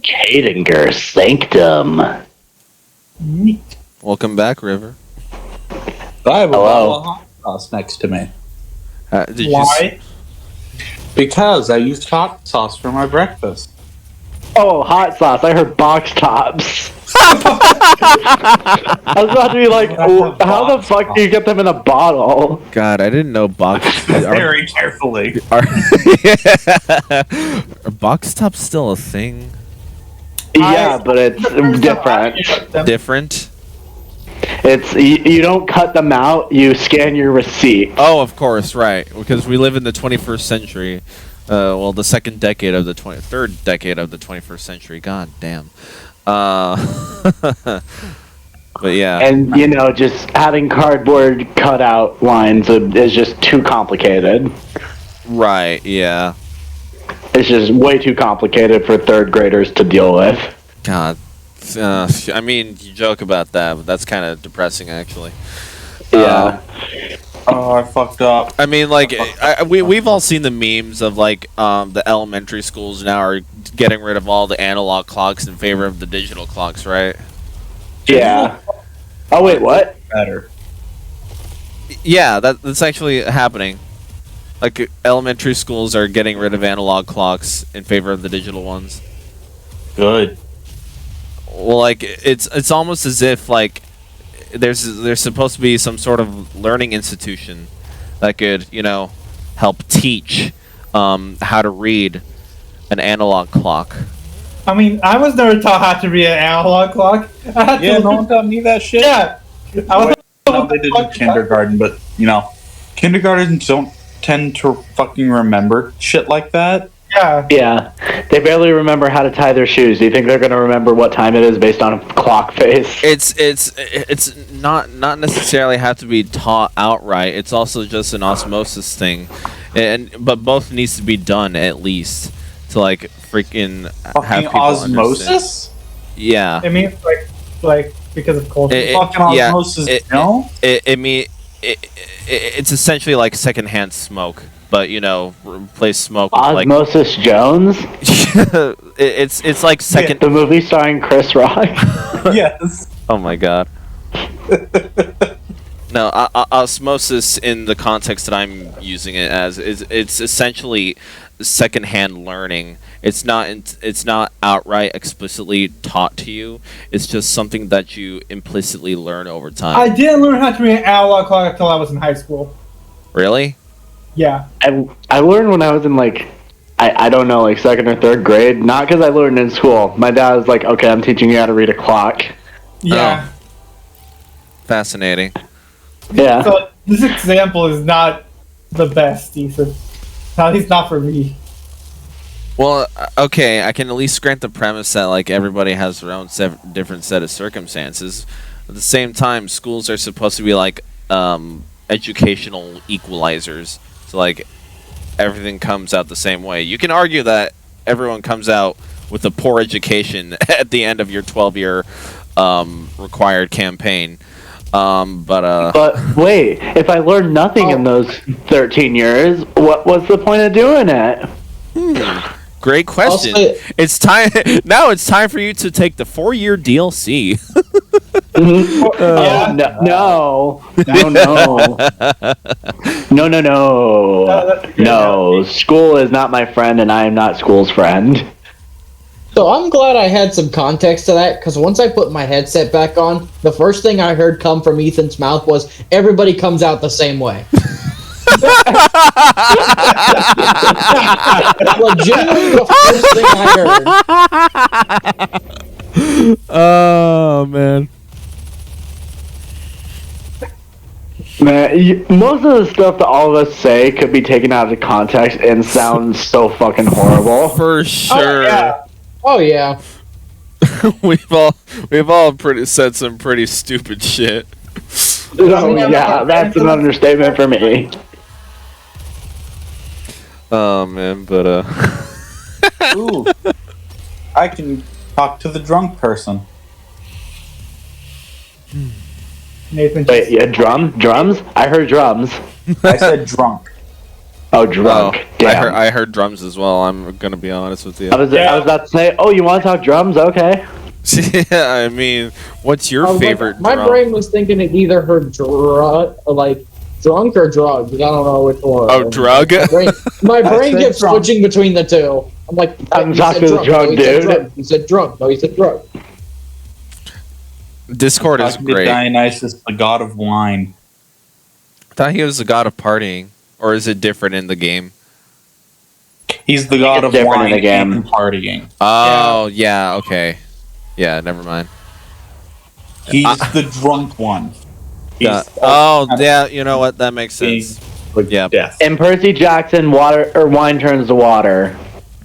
Kadinger Sanctum. Welcome back, River. I have a bottle of hot sauce next to me. Why? Because I used hot sauce for my breakfast. Oh, hot sauce. I heard box tops. I was about to be like, how the fuck do you get them in a bottle? God, I didn't know box. Very carefully. Are box tops still a thing? Yeah, but it's different. Different? It's you don't cut them out. You scan your receipt. Oh, of course, right. Because we live in the 21st century. Well, the third decade of the 21st century. God damn. But yeah. And you know, just having cardboard cutout lines is just too complicated. Right. Yeah. It's just way too complicated for third graders to deal with. God. I mean, you joke about that, but that's kind of depressing, actually. Yeah. Oh, I fucked up. I mean, like, we've all seen the memes of, like, the elementary schools now are getting rid of all the analog clocks in favor of the digital clocks, right? Yeah. Oh, wait, what? Better. Yeah, that's actually happening. Like, elementary schools are getting rid of analog clocks in favor of the digital ones. Good. Well, like, it's almost as if, like, there's supposed to be some sort of learning institution that could, you know, help teach how to read an analog clock. I mean, I was never taught how to read an analog clock. Yeah, no one taught me that shit. Yeah. No, they did in kindergarten, but, you know, kindergartens don't tend to fucking remember shit like that. Yeah. Yeah. They barely remember how to tie their shoes. Do you think they're going to remember what time it is based on a clock face? It's not necessarily have to be taught outright. It's also just an osmosis thing, but both needs to be done at least to like freaking have people osmosis. Understand. Yeah. It means like because of culture. Fucking osmosis. It's essentially like secondhand smoke. But you know, replace smoke with Osmosis Jones. it's like second. The movie starring Chris Rock. Yes. Oh my god. No, osmosis in the context that I'm using it as it's essentially secondhand learning. It's not outright explicitly taught to you. It's just something that you implicitly learn over time. I didn't learn how to read an analog clock until I was in high school. Really? Yeah. I learned when I was in like, I don't know, like second or third grade. Not because I learned in school. My dad was like, okay, I'm teaching you how to read a clock. Yeah. Oh. Fascinating. Yeah. So this example is not the best, Ethan. At least not for me. Well, okay, I can at least grant the premise that like everybody has their own different set of circumstances. At the same time, schools are supposed to be like educational equalizers. So like everything comes out the same way. You can argue that everyone comes out with a poor education at the end of your 12-year required campaign. But wait, if I learned nothing in those 13 years, what's the point of doing it? Great question. It's time now. It's time for you to take the 4-year DLC. No. School is not my friend, and I am not school's friend. So I'm glad I had some context to that, because once I put my headset back on, the first thing I heard come from Ethan's mouth was, everybody comes out the same way. Legitimately the first thing I heard. Oh, man. Man, most of the stuff that all of us say could be taken out of context and sounds so fucking horrible. For sure. Oh yeah. we've all said some pretty stupid shit. Oh yeah, that's an understatement for me. Oh man, but Ooh. I can talk to the drunk person. Nathan. Wait, yeah, drums? I heard drums. I said drunk. Oh, drunk. Damn. I heard drums as well. I'm gonna be honest with you. I was about to say, oh, you want to talk drums? Okay. Yeah, I mean, what's your favorite my drum? brain was thinking it either heard drunk or drugs. I don't know which one. Oh, drug? My brain said kept drunk. switching between the two. I'm like, I'm he talking said to the drunk no, he said dude. drunk. He said drunk. No, he said drunk. Discord is Talking to great. Dionysus, the god of wine. I thought he was the god of partying, or is it different in the game? He's the god it's of different in wine the game. and partying. Oh, yeah, okay. Yeah, never mind. He's the drunk one. He's Yeah, you know what? That makes sense. with Yeah. death. In Percy Jackson, wine turns to water.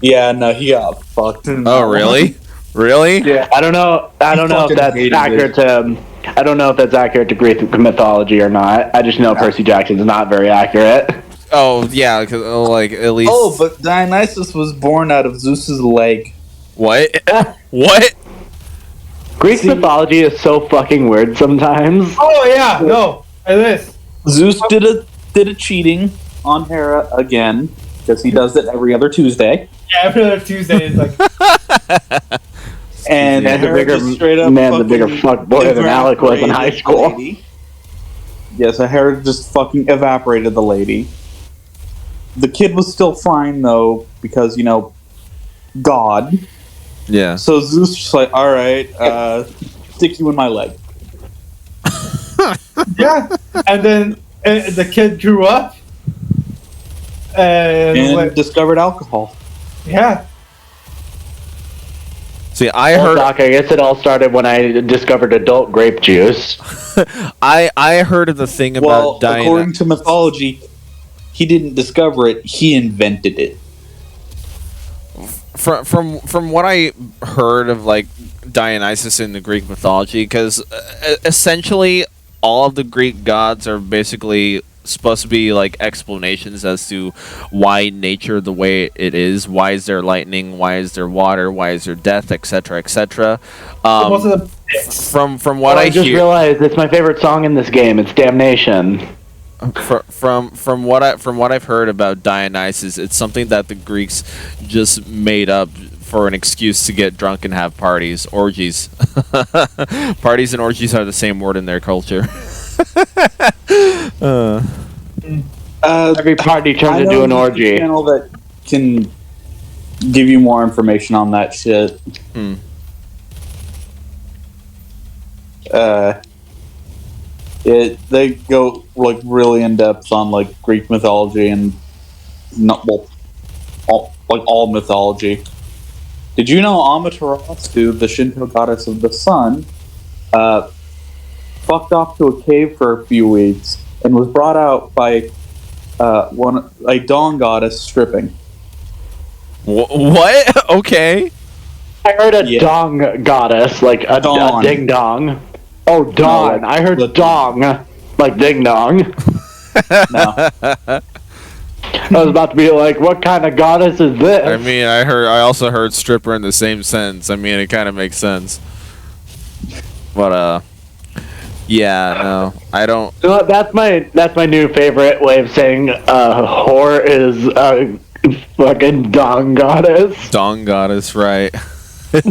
Yeah, no, he got fucked. Oh, really? Really? Yeah. I don't know if fucking that's hated accurate to. I don't know if that's accurate to Greek mythology or not. I just know Percy Jackson's not very accurate. Oh, yeah, because, like, at least... Oh, but Dionysus was born out of Zeus's leg. What? What? Greek mythology is so fucking weird sometimes. Oh yeah, no, it is. Zeus did a cheating on Hera again because he does it every other Tuesday. Yeah, every other Tuesday is like. And Man, the Hera bigger just straight up man, the bigger fucking fuck boy than Alec was in high evaporated the school. lady. Yeah, so Hera just fucking evaporated the lady. The kid was still fine though because God. Yeah. So Zeus just like, all right, stick you in my leg. Yeah, and then the kid grew up, And and discovered alcohol. yeah, See, I Well, heard... Doc, I guess it all started when I discovered adult grape juice. I heard of the thing about Well, Diana. according to mythology, he didn't discover it; he invented it. From what I heard of like Dionysus in the Greek mythology, because essentially all of the Greek gods are basically supposed to be like explanations as to why nature the way it is. Why is there lightning? Why is there water? Why is there death? Etc. Etc. most of the From what I just hear, realized it's my favorite song in this game. It's Damnation. from what I've heard about Dionysus, it's something that the Greeks just made up for an excuse to get drunk and have parties, orgies. Parties and orgies are the same word in their culture. Every party I turns know into an there's a orgy. channel that can give you more information on that shit. Hmm. They go like really in depth on like Greek mythology and all mythology. Did you know Amaterasu, the Shinto goddess of the sun, fucked off to a cave for a few weeks and was brought out by a dawn goddess stripping? What? Okay. I heard a Yeah. dong goddess, like a Dawn. ding dong. Oh, dawn. No, I heard like- dong, like ding dong. No. I was about to be like, what kind of goddess is this? I mean, I also heard stripper in the same sense. I mean, it kind of makes sense. But yeah, no, I don't. You know what, that's my new favorite way of saying whore is fucking dong goddess. Dong goddess, right?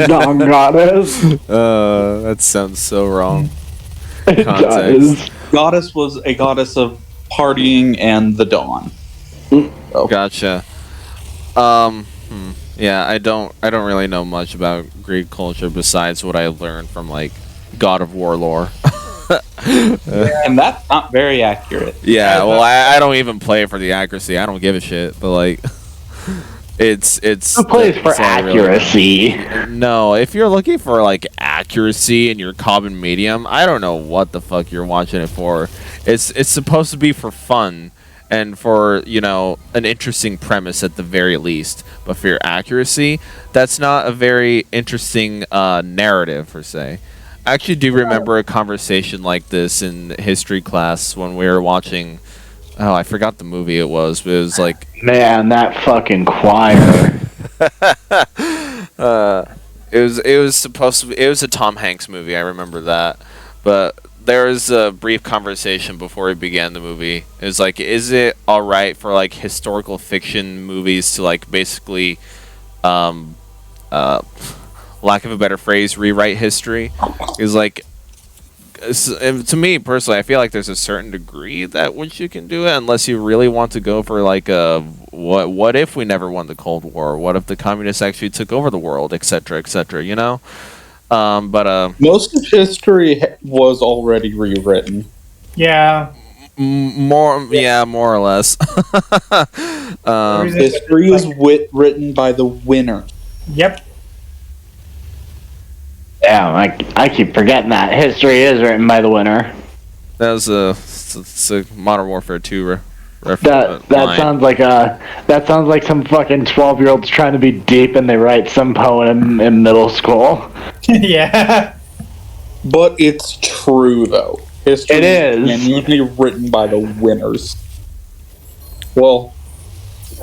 Dong goddess. That sounds so wrong. It Context. does. Goddess was a goddess of partying and the dawn. Gotcha. Yeah, I don't really know much about Greek culture besides what I learned from like God of War lore. And that's not very accurate. Yeah, well, I don't even play for the accuracy. I don't give a shit. But like, it's Who plays for it's not really- accuracy? No, if you're looking for like accuracy in your common medium, I don't know what the fuck you're watching it for. It's supposed to be for fun and for, an interesting premise at the very least. But for your accuracy, that's not a very interesting narrative per se. I actually do remember a conversation like this in history class when we were watching. Oh, I forgot the movie it was, but it was like Man, that fucking choir. it was supposed to be, it was a Tom Hanks movie. I remember that, but there was a brief conversation before we began the movie. It was like, is it all right for like historical fiction movies to like basically, lack of a better phrase, rewrite history? Is like, to me personally, I feel like there's a certain degree that which you can do it, unless you really want to go for like a what if we never won the Cold War? What if the communists actually took over the world, etc., etc. You know. But most of history was already rewritten. Yeah. more or less. History is written by the winner. Yep. Damn, I keep forgetting that history is written by the winner. That was it's a Modern Warfare 2 That sounds like some fucking 12-year-olds trying to be deep and they write some poem in middle school. Yeah. But it's true, though. History It is. genuinely written by the winners. Well,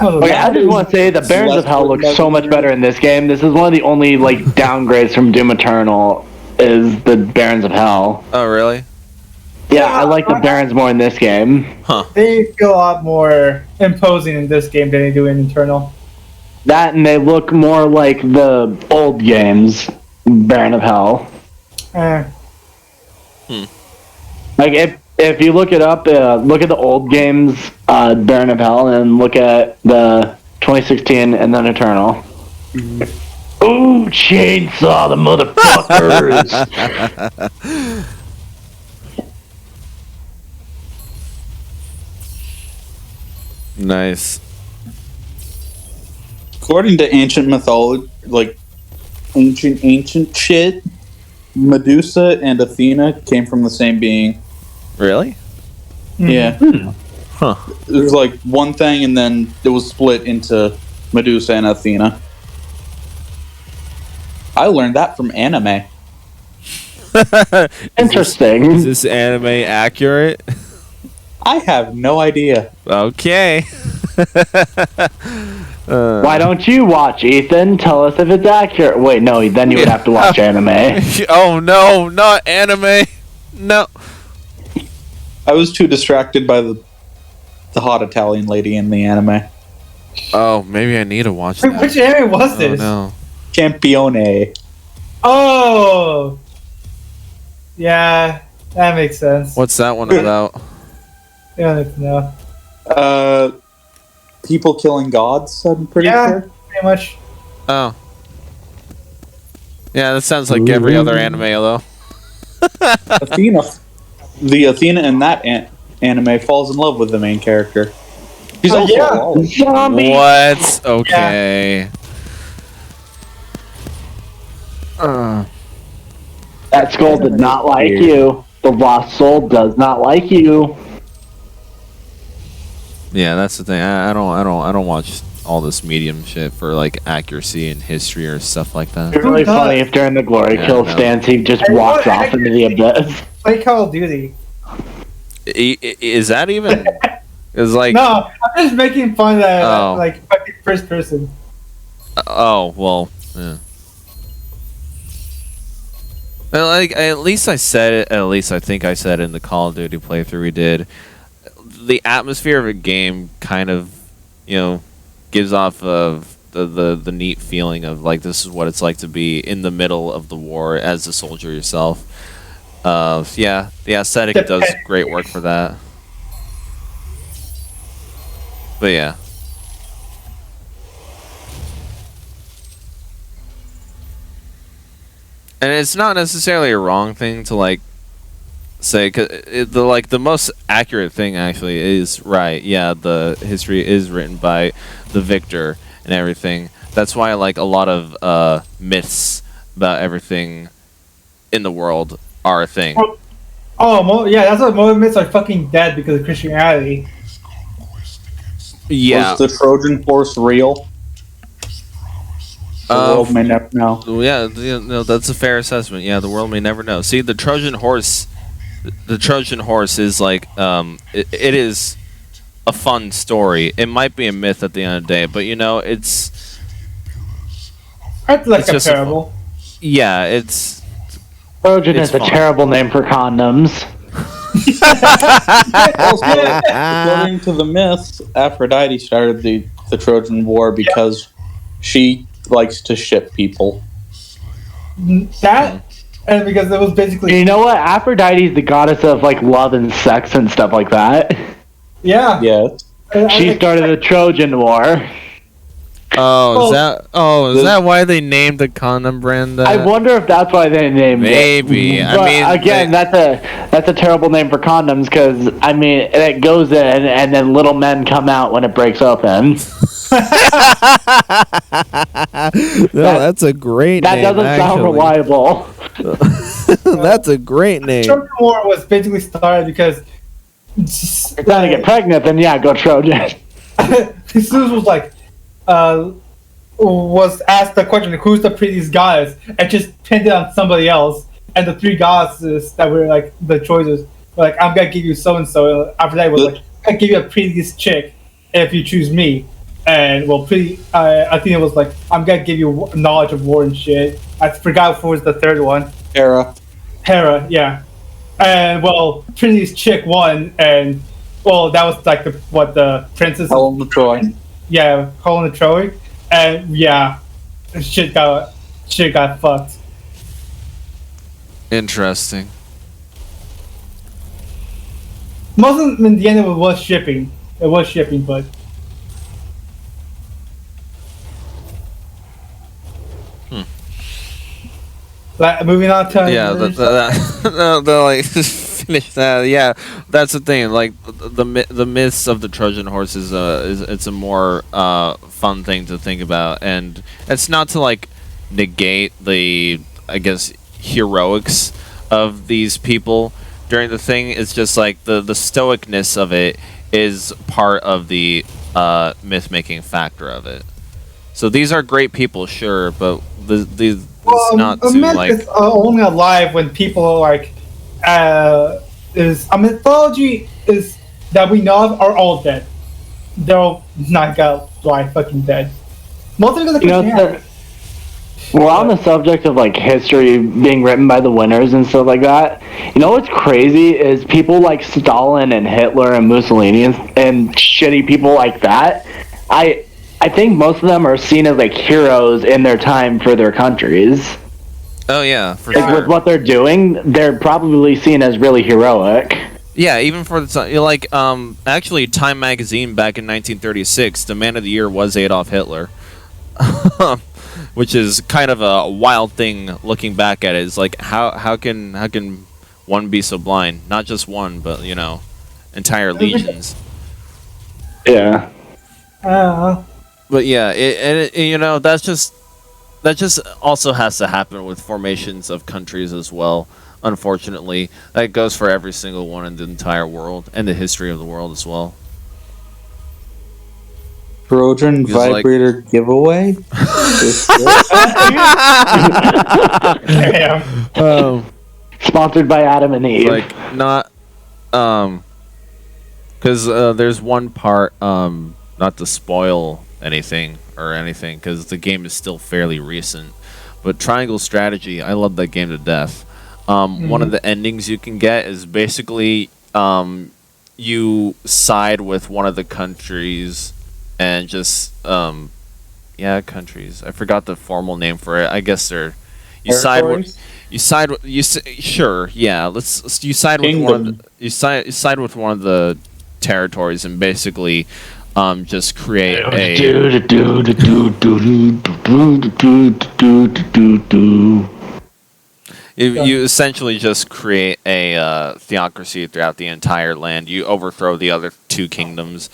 Okay, I just want to say the Barons of Hell look so much better in this game. This is one of the only like downgrades from Doom Eternal is the Barons of Hell. Oh, really? Yeah, I like the Barons more in this game. Huh. They feel a lot more imposing in this game than they do in Eternal. That and they look more like the old games, Baron of Hell. Like if you look it up, look at the old games, Baron of Hell, and look at the 2016 and then Eternal. Ooh, chainsaw the motherfuckers! Nice. according to ancient mythology, like ancient shit, Medusa and Athena came from the same being. Really? Yeah. Huh. There's like one thing, and then it was split into Medusa and Athena. I learned that from anime. Interesting. Is this anime accurate? I have no idea. Okay. Why don't you watch, Ethan? Tell us if it's accurate. Wait, no, then you would have to watch anime. Oh no, not anime. No. I was too distracted by the hot Italian lady in the anime. Oh, maybe I need to watch that. Which anime was Oh this? no. Campione. Oh! Yeah, that makes sense. What's that one about? I don't need to know. People killing gods, I'm pretty Yeah, sure. pretty much. Oh. Yeah, that sounds like every other anime though. Athena. The Athena in that anime falls in love with the main character. She's also yeah. a lolly. Zombie! What? Okay. That skull did not like you. The lost soul does not like you. Yeah, that's the thing. I don't watch all this medium shit for like accuracy and history or stuff like that. It'd be really funny if during the glory Yeah, kill no. stance he just Hey, walks what off into the abyss. Play Call of Duty. Is that even? Is like. No, I'm just making fun of that, Oh. like, fucking first person. Oh well. Yeah. Well, like at least I said it. At least I think I said in the Call of Duty playthrough we did. The atmosphere of a game kind of, gives off of the neat feeling of like this is what it's like to be in the middle of the war as a soldier yourself. Yeah, the aesthetic does great work for that. But yeah. And it's not necessarily a wrong thing to like say, cause the most accurate thing actually is right. Yeah, the history is written by the victor and everything. That's why like a lot of myths about everything in the world are a thing. Oh, yeah, that's why most myths are fucking dead because of Christianity. Yeah. Was the Trojan horse real? The world may never know. Yeah, that's a fair assessment. Yeah, the world may never know. See, the Trojan horse is like it is a fun story. It might be a myth at the end of the day, but it's That's like It's a just a parable. yeah, it's Trojan It's is a fine. terrible name for condoms. Also, according to the myths, Aphrodite started the Trojan War because she likes to ship people. That, and because it was basically You know what? Aphrodite is the goddess of like love and sex and stuff like that. yeah. Yes. She started the Trojan War. Oh, is the- that why they named the condom brand that? I wonder if that's why they named Maybe. it. I But mean, again, that's a terrible name for condoms because I mean it goes in and then little men come out when it breaks open. No, that's a great That name. doesn't sound reliable. That's a great name. Trojan War was basically started because If you're trying to get pregnant, then yeah, go Trojan. Zeus was like, was asked the question, who's the prettiest goddess, and just pinned it on somebody else. And the three goddesses that were like the choices were like, I'm gonna give you so and so. After that, was like, I give you a prettiest chick if you choose me. And well, I think it was like, I'm gonna give you knowledge of war and shit. I forgot who was the third one. Hera. Hera, yeah. And well, prettiest chick won, and well, that was like the princess. Helen of Troy. Yeah, Helen of Troy, and yeah, shit got fucked. Interesting. Most of them in the end it was shipping. It was shipping, but moving on to Yeah, the like finish that. Yeah, that's the thing. Like the myths of the Trojan horse is it's a more fun thing to think about, and it's not to like negate the, I guess, heroics of these people during the thing. It's just like the stoicness of it is part of the myth making factor of it. So these are great people, sure, but it's not a to myth like. is only alive when people are like is a mythology is that we know of are all dead. They're all not got like fucking dead. Most of them We're on the subject of like history being written by the winners and stuff like that. You know what's crazy is people like Stalin and Hitler and Mussolini and shitty people like that. I think most of them are seen as like heroes in their time for their countries. Oh yeah, for Like sure. with what they're doing, they're probably seen as really heroic. Yeah, even for the time, like actually, Time magazine back in 1936, the man of the year was Adolf Hitler, which is kind of a wild thing looking back at it. It's like how can one be so blind? Not just one, but entire legions. Yeah. But yeah, that just also has to happen with formations of countries as well. Unfortunately, that goes for every single one in the entire world and the history of the world as well. Trojan Because, like- vibrator giveaway. Damn. Sponsored by Adam and Eve. Like not, because there's one part, not to spoil anything, because the game is still fairly recent. But Triangle Strategy, I love that game to death. One of the endings you can get is basically you side with one of the countries and just countries. I forgot the formal name for it. I guess they're you side with sure, yeah. You side with one of the, you side with one of the territories and basically just create a you essentially just create a theocracy throughout the entire land. You overthrow the other two kingdoms.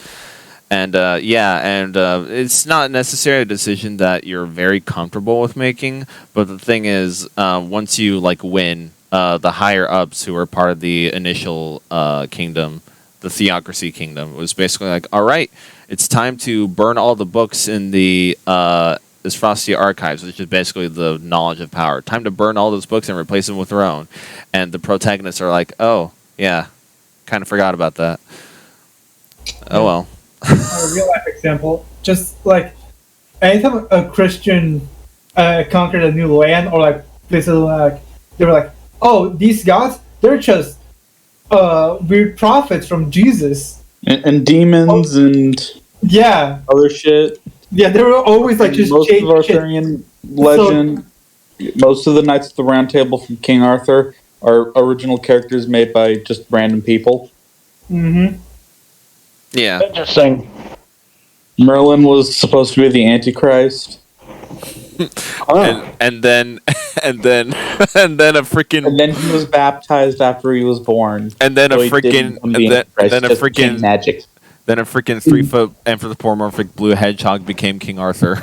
And it's not necessarily a decision that you're very comfortable with making. But the thing is, once you win, the higher ups who are part of the initial kingdom, the theocracy kingdom, was basically like, all right, it's time to burn all the books in the Frosty Archives, which is basically the knowledge of power. Time to burn all those books and replace them with their own. And the protagonists are like, oh yeah, kind of forgot about that. Oh well. A real life example, just like anytime a Christian conquered a new land, or like basically like they were like, oh, these gods, they're just weird prophets from Jesus. And demons and Yeah, other shit. yeah, they were always like just Most of changing shit. Arthurian legend, most of the Knights of the Round Table from King Arthur are original characters made by just random people. Mm-hmm. Yeah. Interesting. Merlin was supposed to be the Antichrist. And then and then and then a freaking And then he was baptized after he was born. and then So a he freaking didn't become the and Antichrist, then a just became freaking magic. then a freaking 3-foot anthropomorphic blue hedgehog became King Arthur.